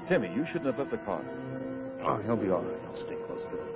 Timmy, you shouldn't have left the car. Oh, he'll be all right. I'll stay close to him.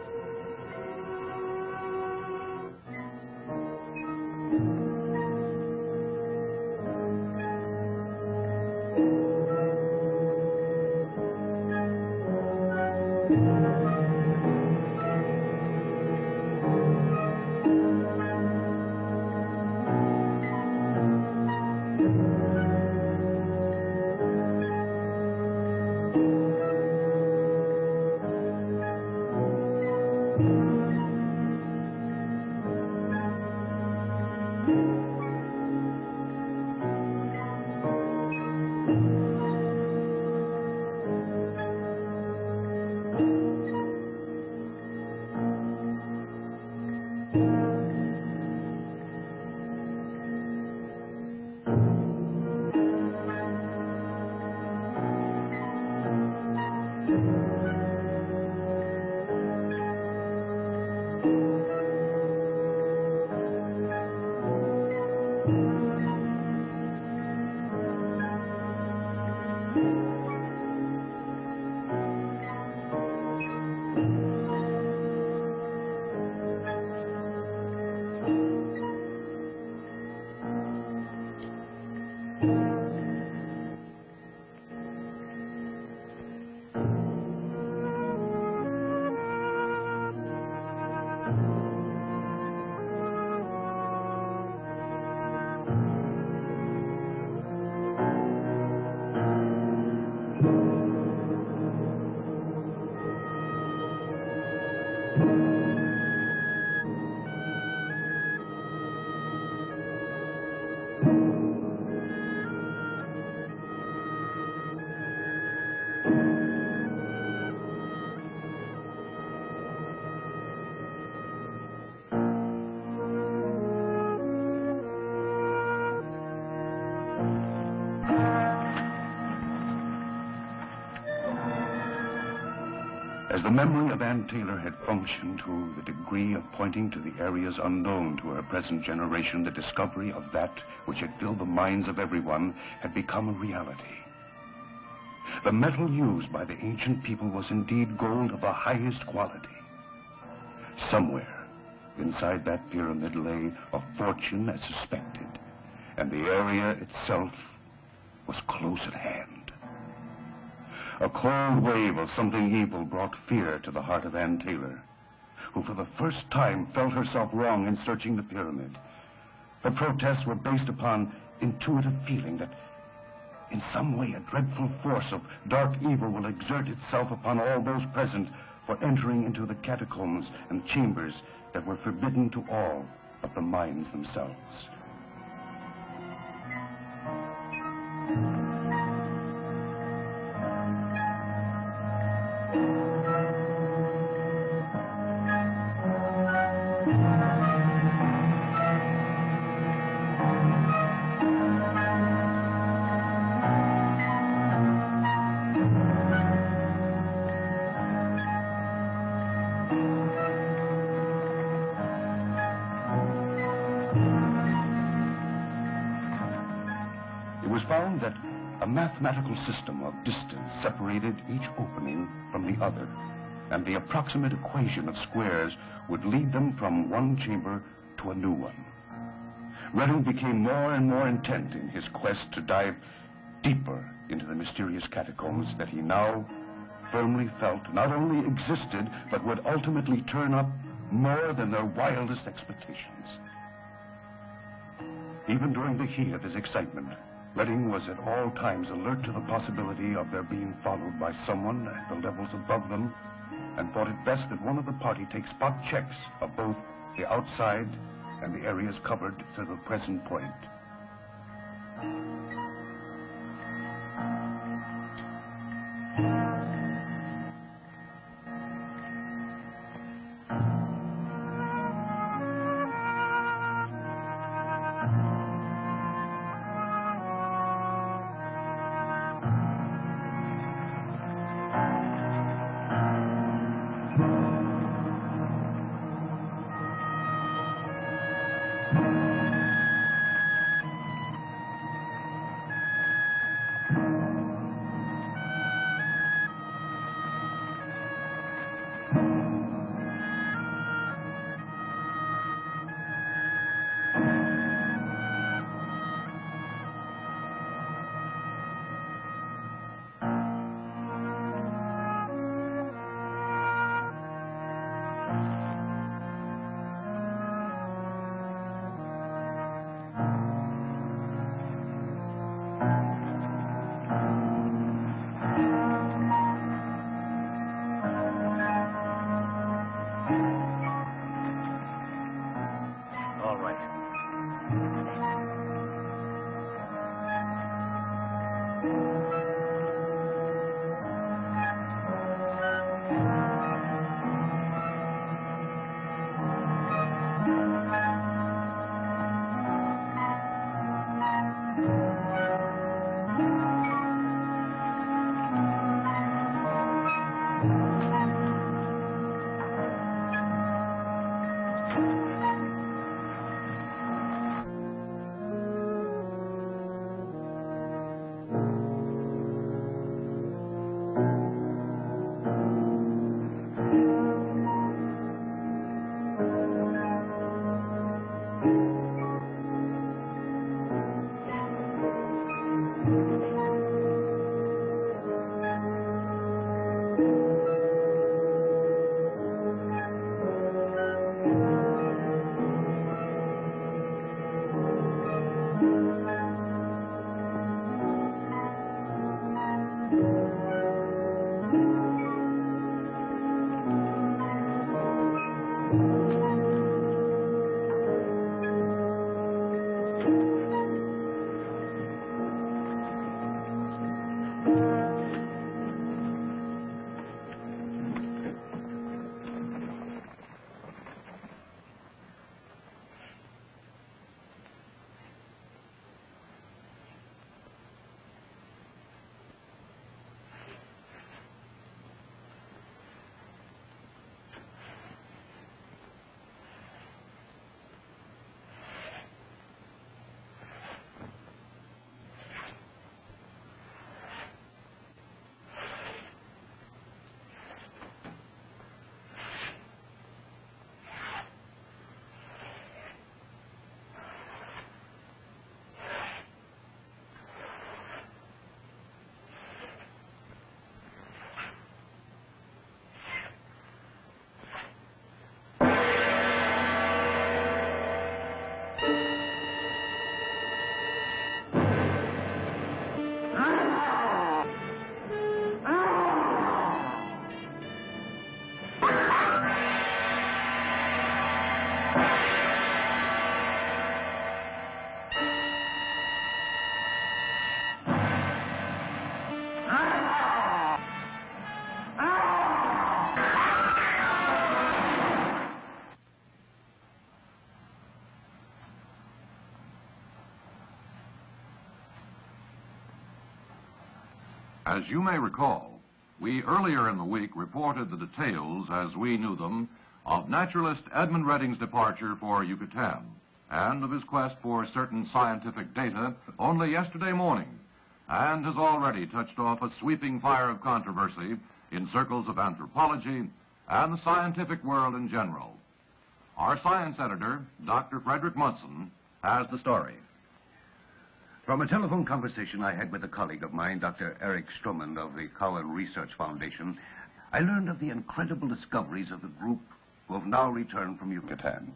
As the memory of Ann Taylor had functioned to the degree of pointing to the areas unknown to her present generation, the discovery of that which had filled the minds of everyone had become a reality. The metal used by the ancient people was indeed gold of the highest quality. Somewhere inside that pyramid lay a fortune as suspected, and the area itself was close at hand. A cold wave of something evil brought fear to the heart of Ann Taylor, who for the first time felt herself wrong in searching the pyramid. Her protests were based upon intuitive feeling that in some way a dreadful force of dark evil will exert itself upon all those present for entering into the catacombs and chambers that were forbidden to all but the mines themselves. Found that a mathematical system of distance separated each opening from the other, and the approximate equation of squares would lead them from one chamber to a new one. Redding became more and more intent in his quest to dive deeper into the mysterious catacombs that he now firmly felt not only existed, but would ultimately turn up more than their wildest expectations. Even during the heat of his excitement, Redding was at all times alert to the possibility of their being followed by someone at the levels above them, and thought it best that one of the party take spot checks of both the outside and the areas covered to the present point. As you may recall, we earlier in the week reported the details, as we knew them, of naturalist Edmund Redding's departure for Yucatan and of his quest for certain scientific data only yesterday morning, and has already touched off a sweeping fire of controversy in circles of anthropology and the scientific world in general. Our science editor, Dr. Frederick Munson, has the story. From a telephone conversation I had with a colleague of mine, Dr. Eric Stroman of the Cowan Research Foundation, I learned of the incredible discoveries of the group who have now returned from Yucatan.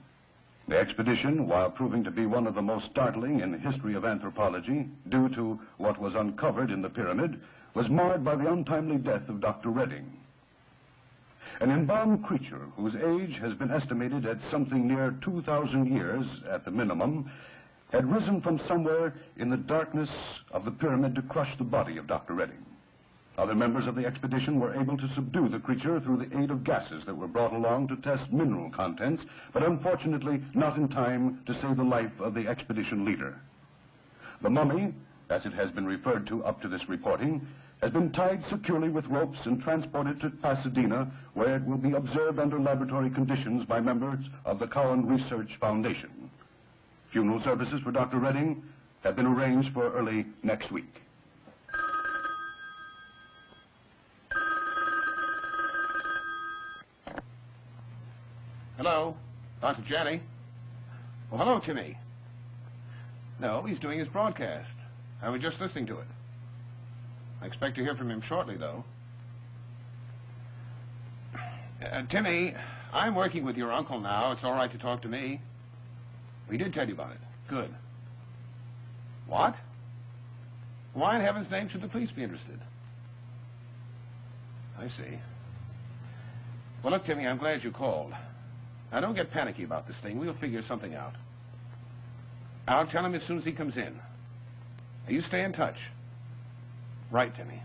The expedition, while proving to be one of the most startling in the history of anthropology, due to what was uncovered in the pyramid, was marred by the untimely death of Dr. Redding. An embalmed creature whose age has been estimated at something near 2,000 years at the minimum had risen from somewhere in the darkness of the pyramid to crush the body of Dr. Redding. Other members of the expedition were able to subdue the creature through the aid of gases that were brought along to test mineral contents, but unfortunately not in time to save the life of the expedition leader. The mummy, as it has been referred to up to this reporting, has been tied securely with ropes and transported to Pasadena, where it will be observed under laboratory conditions by members of the Cowan Research Foundation. Funeral services for Dr. Redding have been arranged for early next week. Hello, Dr. Janney. Oh, hello, Timmy. No, he's doing his broadcast. I was just listening to it. I expect to hear from him shortly, though. Timmy, I'm working with your uncle now. It's all right to talk to me. We did tell you about it. Good. What? Why in heaven's name should the police be interested? I see. Well, look, Timmy, I'm glad you called. Now, don't get panicky about this thing. We'll figure something out. I'll tell him as soon as he comes in. Now, you stay in touch. Right, Timmy.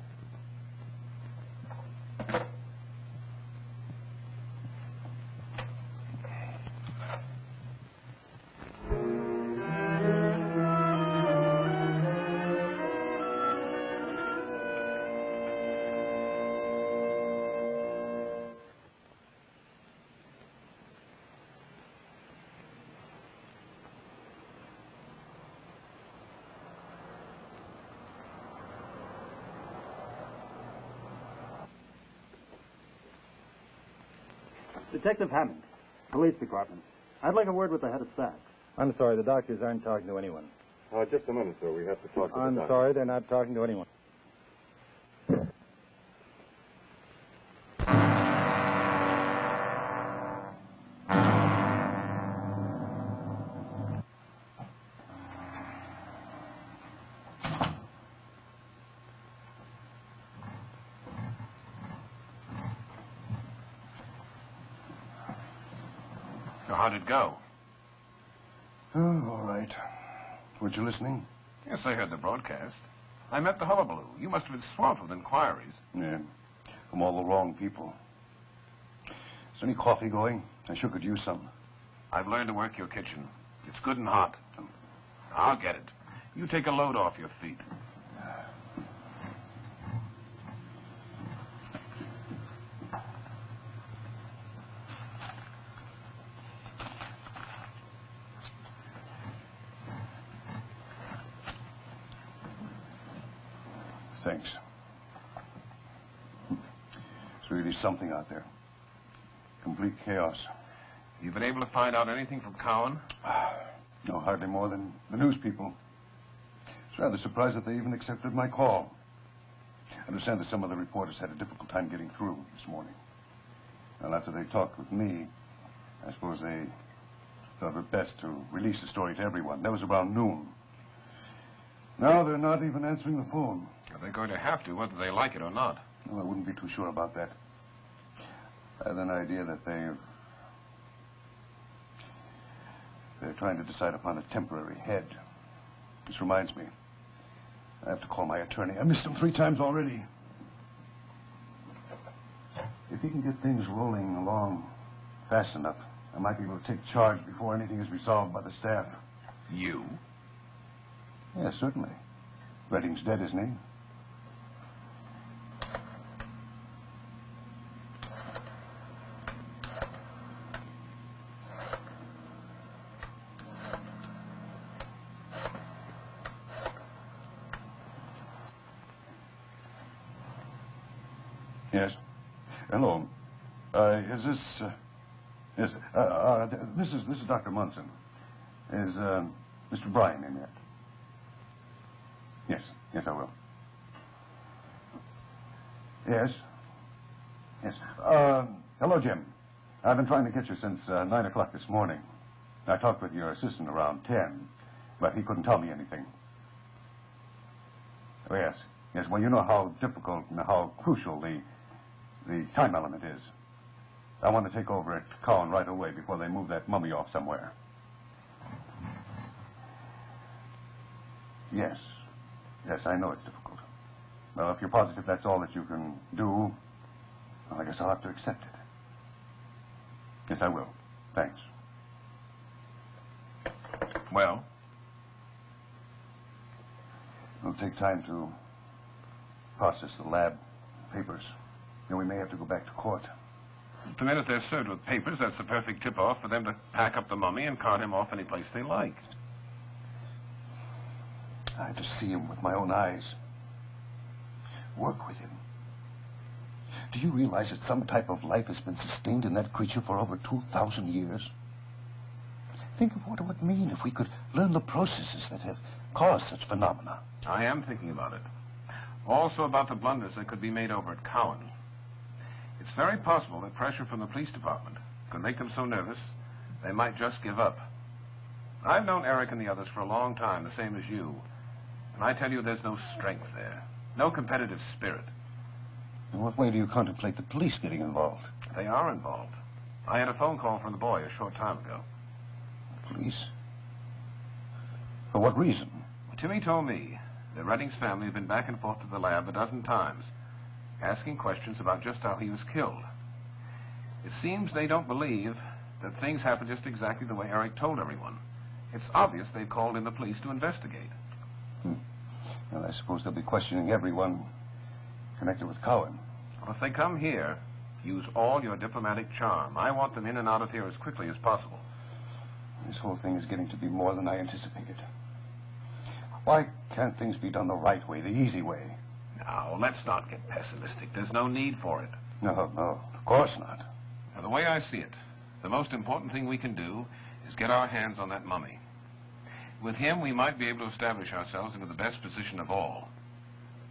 Detective Hammond, Police Department. I'd like a word with the head of staff. I'm sorry, the doctors aren't talking to anyone. Just a minute, sir. We have to talk to the I'm doctor. sorry, they're not talking to anyone. So how'd it go? Oh, all right. Weren't you listening? Yes, I heard the broadcast. I met the hullabaloo. You must have been swamped with inquiries. Yeah. From all the wrong people. Is there any coffee going? I sure could use some. I've learned to work your kitchen. It's good and hot. I'll get it. You take a load off your feet. Thanks. It's really something out there. Complete chaos. You've been able to find out anything from Cowan? No, hardly more than the news people. It's rather surprised that they even accepted my call. I understand that some of the reporters had a difficult time getting through this morning. Well, after they talked with me, I suppose they thought it best to release the story to everyone. That was around noon. Now they're not even answering the phone. They're going to have to, whether they like it or not. Well, I wouldn't be too sure about that. I have an idea that they're trying to decide upon a temporary head. This reminds me. I have to call my attorney. I missed him 3 times already. If he can get things rolling along fast enough, I might be able to take charge before anything is resolved by the staff. You? Yes, certainly. Redding's dead, isn't he? Yes. Hello. Is this? Yes. This is Dr. Munson. Is Mr. Bryan in yet? Yes. Yes, I will. Yes. Yes. Hello, Jim. I've been trying to get you since 9 o'clock this morning. I talked with your assistant around 10, but he couldn't tell me anything. Oh, yes. Yes, well, you know how difficult and how crucial the time element is. I want to take over at Cowan right away before they move that mummy off somewhere. Yes. Yes, I know it's difficult. Well, if you're positive that's all that you can do, well, I guess I'll have to accept it. Yes, I will. Thanks. Well? It'll take time to process the lab papers. Then we may have to go back to court. The minute they're served with papers, that's the perfect tip-off for them to pack up the mummy and cart him off any place they like. I had to see him with my own eyes. Work with him. Do you realize that some type of life has been sustained in that creature for over 2,000 years? Think of what it would mean if we could learn the processes that have caused such phenomena. I am thinking about it. Also about the blunders that could be made over at Cowan. It's very possible that pressure from the police department could make them so nervous they might just give up. I've known Eric and the others for a long time, the same as you. And I tell you, there's no strength there. No competitive spirit. In what way do you contemplate the police getting involved? They are involved. I had a phone call from the boy a short time ago. Police? For what reason? Timmy told me The Reddings family have been back and forth to the lab a dozen times, asking questions about just how he was killed. It seems they don't believe that things happened just exactly the way Eric told everyone. It's obvious they've called in the police to investigate. Well, I suppose they'll be questioning everyone connected with Cowan. Well, if they come here, use all your diplomatic charm. I want them in and out of here as quickly as possible. This whole thing is getting to be more than I anticipated. Why can't things be done the right way, the easy way? Now, let's not get pessimistic. There's no need for it. No, of course not. Now, the way I see it, the most important thing we can do is get our hands on that mummy. With him, we might be able to establish ourselves into the best position of all.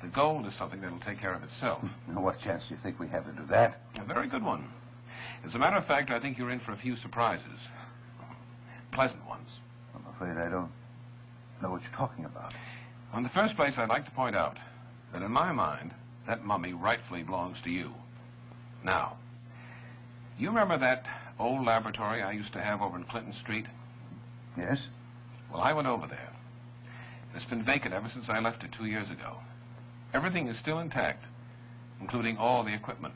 The gold is something that'll take care of itself. Now, what chance do you think we have to do that? A very good one. As a matter of fact, I think you're in for a few surprises. Pleasant ones. I'm afraid I don't know what you're talking about. In the first place, I'd like to point out that in my mind, that mummy rightfully belongs to you. Now, you remember that old laboratory I used to have over in Clinton Street? Yes? Well, I went over there. It's been vacant ever since I left it 2 years ago. Everything is still intact, including all the equipment.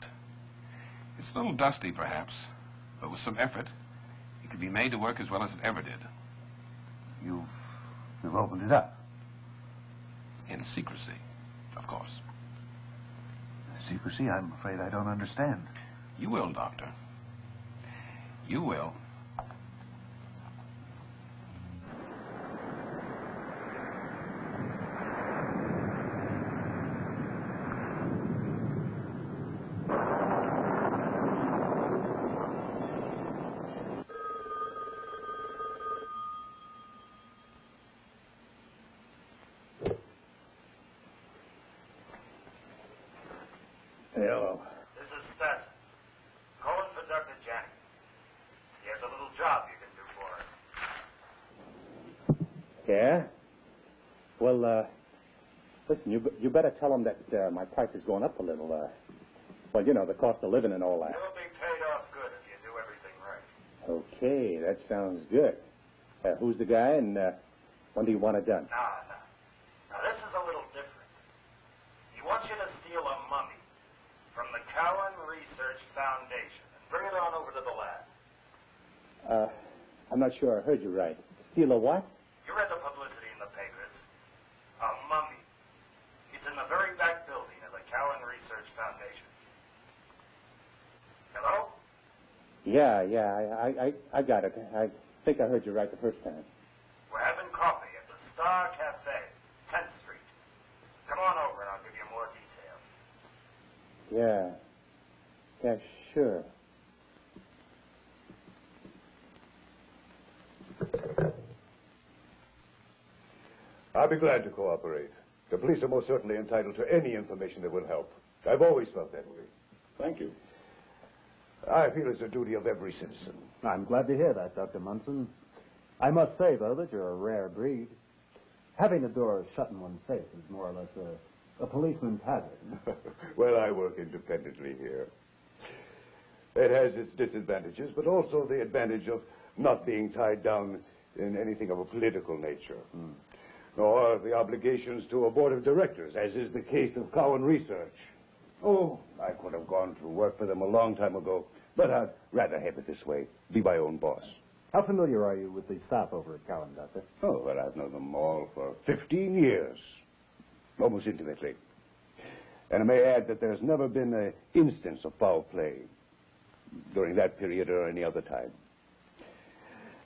It's a little dusty, perhaps, but with some effort, it could be made to work as well as it ever did. You've opened it up? In secrecy, of course. Secrecy? I'm afraid I don't understand. You will, Doctor. You will. Hello. This is Stetson. Calling for Dr. Jack. He has a little job you can do for him. Yeah? Well, listen, you better tell him that my price is going up a little. Well, you know, the cost of living and all that. You'll be paid off good if you do everything right. Okay, that sounds good. Who's the guy, and when do you want it done? Now, this is a little different. He wants you to steal a mummy from the Cowan Research Foundation and bring it on over to the lab. I'm not sure I heard you right. Steal a what? You read the publicity in the papers. A mummy. He's in the very back building of the Cowan Research Foundation. Hello? Yeah, I got it. I think I heard you right the first time. We're having coffee at the Star Cafe, 10th Street. Come on over and I'll give you more details. Yeah, sure. I'll be glad to cooperate. The police are most certainly entitled to any information that will help. I've always felt that way. Thank you. I feel it's a duty of every citizen. I'm glad to hear that, Dr. Munson. I must say, though, that you're a rare breed. Having a door shut in one's face is more or less a policeman's hazard. Well, I work independently here. It has its disadvantages, but also the advantage of not being tied down in anything of a political nature. Nor the obligations to a board of directors, as is the case of Cowan Research. Oh, I could have gone to work for them a long time ago, but I'd rather have it this way, be my own boss. How familiar are you with the staff over at Cowan, Doctor? Oh, well, I've known them all for 15 years, almost intimately. And I may add that there's never been an instance of foul play during that period or any other time.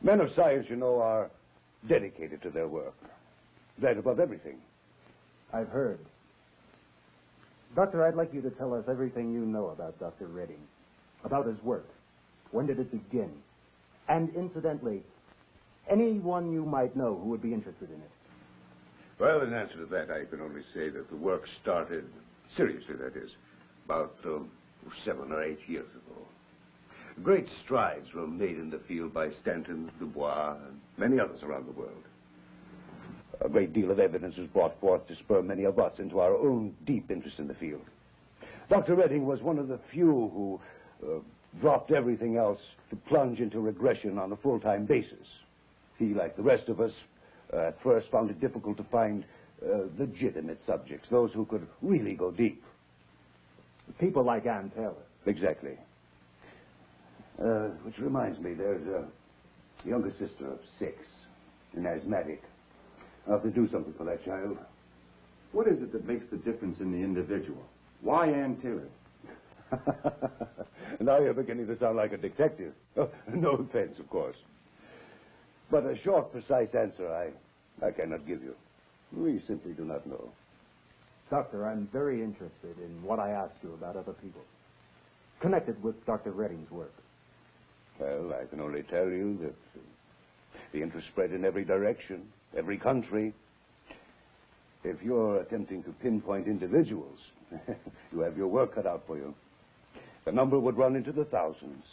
Men of science, you know, are dedicated to their work. That above everything. I've heard. Doctor, I'd like you to tell us everything you know about Dr. Redding, about his work. When did it begin? And incidentally, anyone you might know who would be interested in it. Well, in answer to that, I can only say that the work started, seriously that is, about 7 or 8 years ago. Great strides were made in the field by Stanton, Dubois, and many others around the world. A great deal of evidence was brought forth to spur many of us into our own deep interest in the field. Dr. Redding was one of the few who dropped everything else to plunge into regression on a full-time basis. He, like the rest of us, at first found it difficult to find legitimate subjects, those who could really go deep. People like Ann Taylor. Exactly. Which reminds me, there's a younger sister of 6, an asthmatic. I'll have to do something for that child. What is it that makes the difference in the individual? Why Ann Taylor? Now you're beginning to sound like a detective. Oh, no offense, of course. But a short, precise answer I cannot give you. We simply do not know. Doctor, I'm very interested in what I asked you about other people, connected with Dr. Redding's work. Well, I can only tell you that the interest spread in every direction, every country. If you're attempting to pinpoint individuals, you have your work cut out for you. The number would run into the thousands.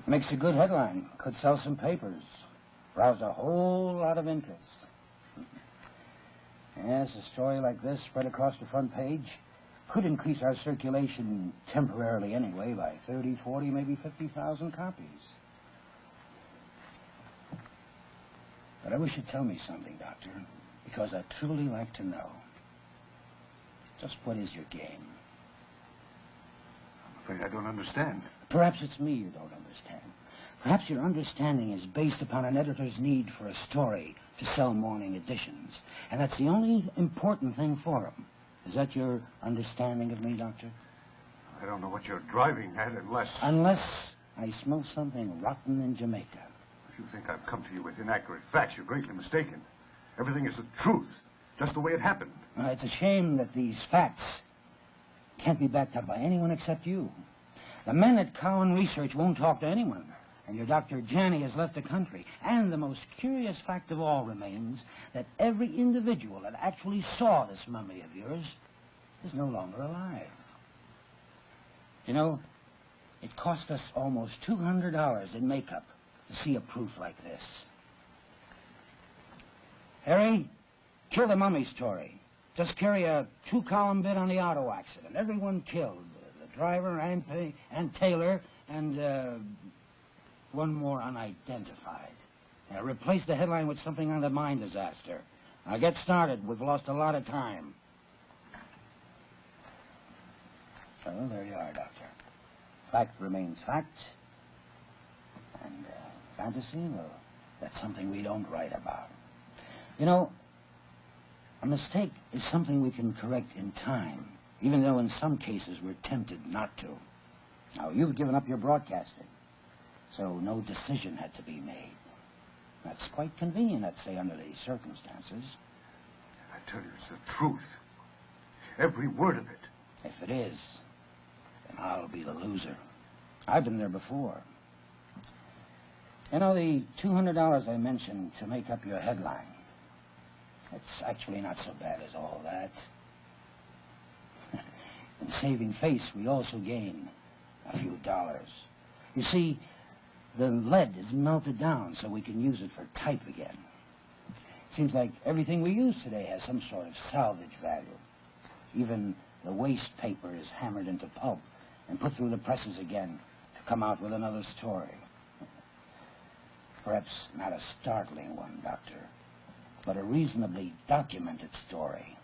Makes a good headline. Could sell some papers. Rouse a whole lot of interest. Yes, a story like this spread across the front page could increase our circulation temporarily anyway by 30, 40, maybe 50,000 copies. But I wish you'd tell me something, Doctor, because I'd truly like to know. Just what is your game? I'm afraid I don't understand. Perhaps it's me you don't understand. Perhaps your understanding is based upon an editor's need for a story to sell morning editions. And that's the only important thing for him. Is that your understanding of me, Doctor? I don't know what you're driving at unless... Unless I smell something rotten in Jamaica. If you think I've come to you with inaccurate facts, you're greatly mistaken. Everything is the truth, just the way it happened. It's a shame that these facts can't be backed up by anyone except you. The men at Cowan Research won't talk to anyone. And your Dr. Janney has left the country. And the most curious fact of all remains that every individual that actually saw this mummy of yours is no longer alive. You know, it cost us almost $200 in makeup to see a proof like this. Harry, kill the mummy story. Just carry a 2-column bit on the auto accident. Everyone killed. The driver and Taylor and one more unidentified. Now, replace the headline with something on the mine disaster. Now, get started. We've lost a lot of time. So, there you are, Doctor. Fact remains fact. And fantasy, well, that's something we don't write about. You know, a mistake is something we can correct in time, even though in some cases we're tempted not to. Now, you've given up your broadcasting, so no decision had to be made. That's quite convenient, I'd say, under these circumstances. I tell you, it's the truth. Every word of it. If it is, then I'll be the loser. I've been there before. You know, the $200 I mentioned to make up your headline, it's actually not so bad as all that. In saving face, we also gain a few dollars. You see, the lead is melted down so we can use it for type again. Seems like everything we use today has some sort of salvage value. Even the waste paper is hammered into pulp and put through the presses again to come out with another story. Perhaps not a startling one, Doctor, but a reasonably documented story.